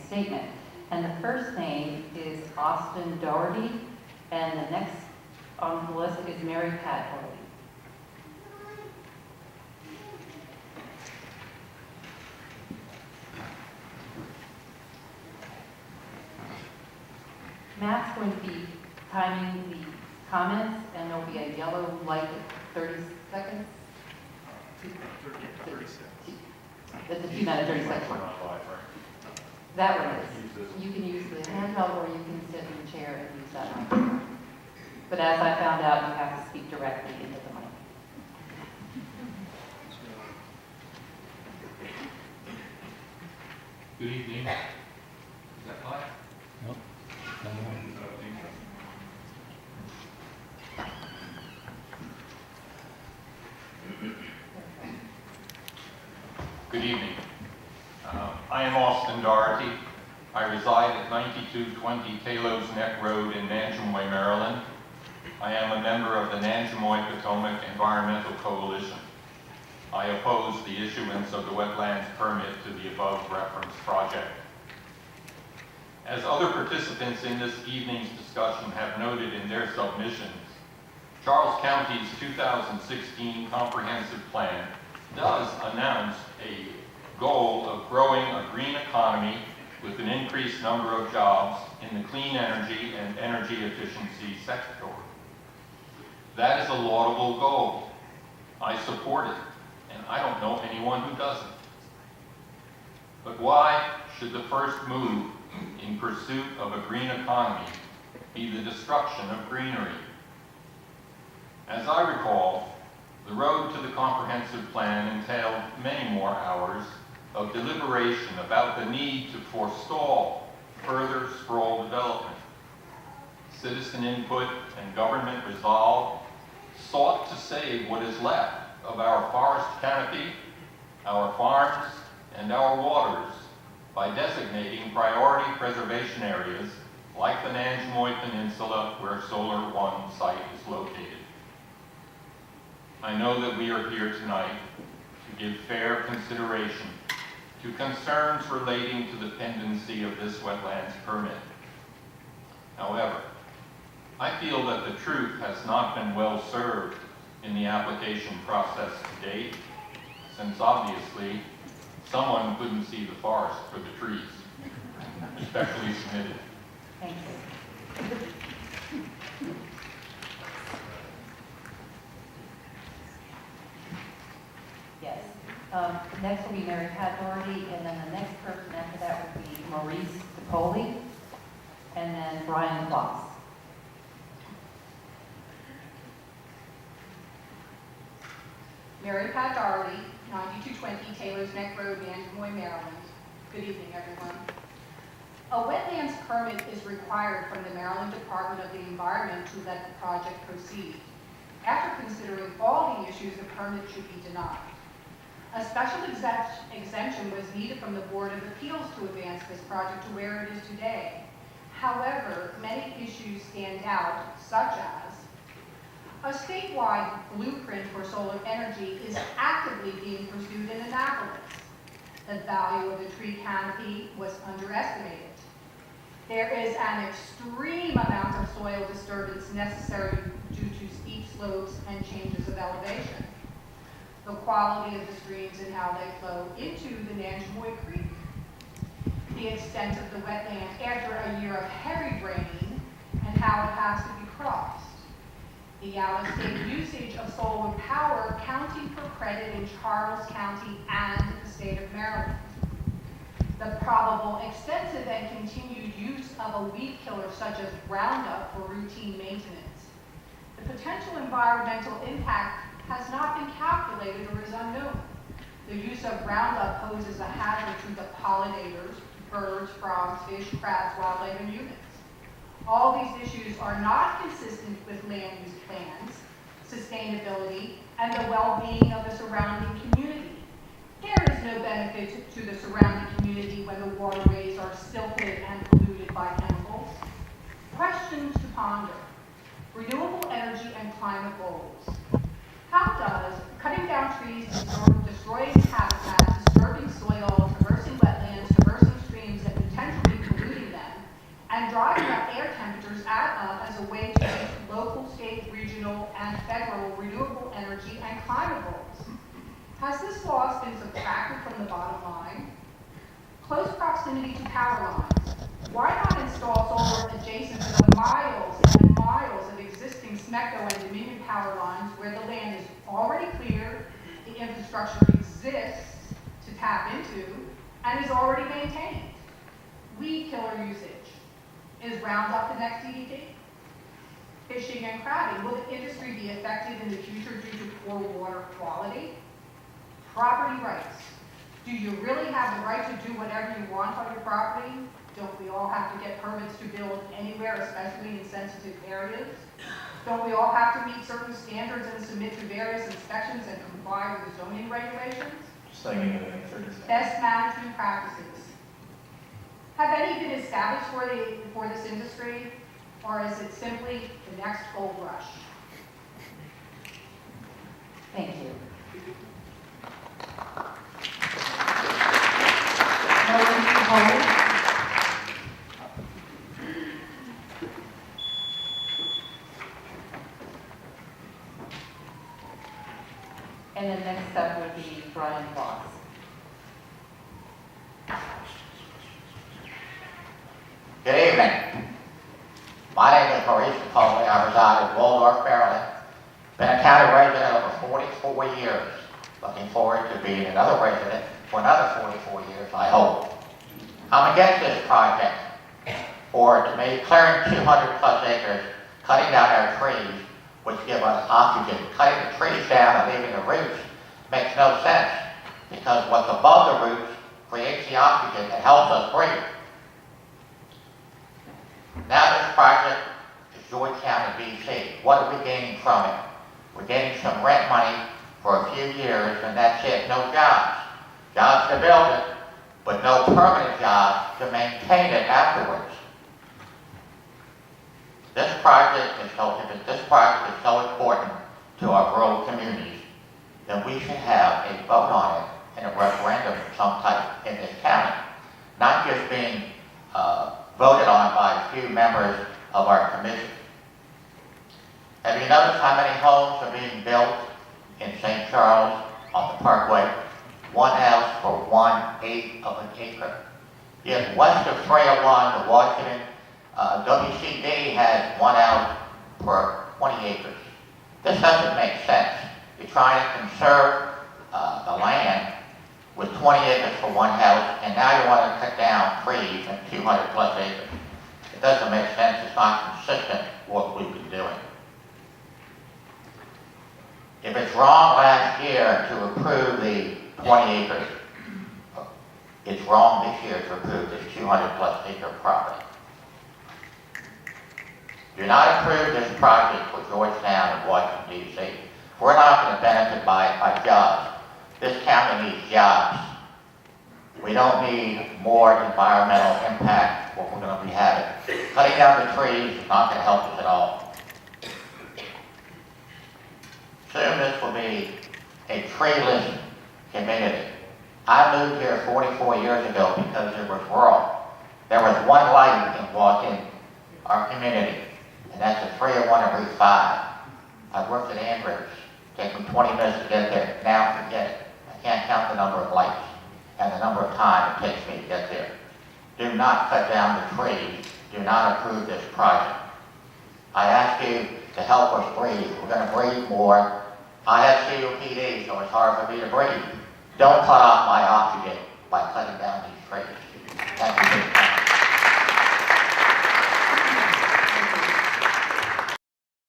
statement. And the first name is Austin Doherty, and the next on the list is Mary Pat Doherty. Matt's going to be timing the comments, and there'll be a yellow light at 30 seconds. 30 seconds. That's a few minutes, 30 seconds. That one is. You can use the handheld or you can sit in the chair and use that mic. But as I found out, you have to speak directly into the mic. Good evening. Is that live? Nope. Good evening. I am Austin Doherty. I reside at 9220 Talos Neck Road in Nanjemoy, Maryland. I am a member of the Nanjemoy-Potomac Environmental Coalition. I oppose the issuance of the wetlands permit to the above referenced project. As other participants in this evening's discussion have noted in their submissions, Charles County's 2016 Comprehensive Plan does announce a goal of growing a green economy with an increased number of jobs in the clean energy and energy efficiency sector. That is a laudable goal. I support it, and I don't know anyone who doesn't. But why should the first move in pursuit of a green economy be the destruction of greenery? As I recall, the road to the comprehensive plan entailed many more hours of deliberation about the need to forestall further sprawl development. Citizen input and government resolve sought to save what is left of our forest canopy, our farms, and our waters by designating priority preservation areas like the Nanjemoy Peninsula where Solar 1 site is located. I know that we are here tonight to give fair consideration to concerns relating to the pendency of this wetlands permit. However, I feel that the truth has not been well served in the application process to date, since obviously someone couldn't see the forest for the trees, especially submitted. Thank you. Yes. Next will be Mary Pat Doherty, and then the next person after that would be Maurice DePoli, and then Brian Kloss. Mary Pat Doherty, 9220 Taylor's Neck Road, Nanjemoy, Maryland. Good evening, everyone. A wetlands permit is required from the Maryland Department of the Environment to let the project proceed. After considering all the issues, the permit should be denied. A special exemption was needed from the Board of Appeals to advance this project to where it is today. However, many issues stand out, such as a statewide blueprint for solar energy is actively being pursued in Annapolis. The value of the tree canopy was underestimated. There is an extreme amount of soil disturbance necessary due to steep slopes and changes of elevation. The quality of the streams and how they flow into the Nanjemoy Creek. The extent of the wetland after a year of heavy rain and how it has to be crossed. The out-of-state usage of solar power counting for credit in Charles County and the state of Maryland. The probable extensive and continued use of a weed killer such as Roundup for routine maintenance. The potential environmental impact has not been calculated or is unknown. The use of Roundup poses a hazard to the pollinators, birds, frogs, fish, crabs, wildlife, and humans. All these issues are not consistent with land use plans, sustainability, and the well-being of the surrounding community. There is no benefit to the surrounding community when the waterways are silted and polluted by chemicals. Questions to ponder. Renewable energy and climate goals. How does cutting down trees, destroying habitat, disturbing soil, traversing wetlands, traversing streams, and potentially set up as a way to meet local, state, regional, and federal renewable energy and climate goals. Has this loss been subtracted from the bottom line? Close proximity to power lines. Why not install solar adjacent to the miles and miles of existing SMECO and Dominion power lines where the land is already cleared, the infrastructure exists to tap into, and is already maintained? Weed killer usage. Is Roundup the next DDT? Fishing and crabbing. Will the industry be affected in the future due to poor water quality? Property rights. Do you really have the right to do whatever you want on your property? Don't we all have to get permits to build anywhere, especially in sensitive areas? Don't we all have to meet certain standards and submit to various inspections and comply with zoning regulations? Best management practices. Have any been established for this industry, or is it simply the next gold rush? Thank you. Motion to hold. And the next up would be Brian Fox. Good evening. My name is Maurice Capone. I reside in Waldorf, Maryland. Been a county resident over 44 years. Looking forward to being another resident for another 44 years, I hope. I'm against this project. For to me, clearing 200 plus acres, cutting down our trees, which give us oxygen, cutting the trees down and leaving the roots makes no sense, because what's above the roots creates the oxygen that helps us breathe. Now this project is Georgetown in BC. What are we gaining from it? We're gaining some rent money for a few years, and that's it. No jobs. Jobs to build it, but no permanent jobs to maintain it afterwards. This project is so important to our rural communities that we should have a vote on it in a referendum of some type in this county, not just being voted on by a few members of our commission. Have you noticed how many homes are being built in St. Charles on the Parkway? One house for 1/8 of an acre. Yet west of 301 to Washington, WCD has one house per 20 acres. This doesn't make sense. You're trying to conserve the land with 20 acres for one house, and now you want to cut down trees and 200 plus acres. It doesn't make sense. It's not consistent with what we've been doing. If it's wrong last year to approve the 20 acres, it's wrong this year to approve this 200 plus acre property. Do not approve this project for Georgetown and Washington, D.C. We're not going to benefit by it by jobs. This county needs jobs. We don't need more environmental impact what we're going to be having. Cutting down the trees is not going to help us at all. Soon this will be a treeless community. I moved here 44 years ago because it was rural. There was one light in our community, and that's a 301 and Route 5. I worked at Andrews. It took me 20 minutes to get there. Now forget it. I can't count the number of lights and the number of time it takes me to get there. Do not cut down the trees. Do not approve this project. I ask you to help us breathe. We're going to breathe more. I have COPD, so it's hard for me to breathe. Don't cut off my oxygen by cutting down these trees. Thank you.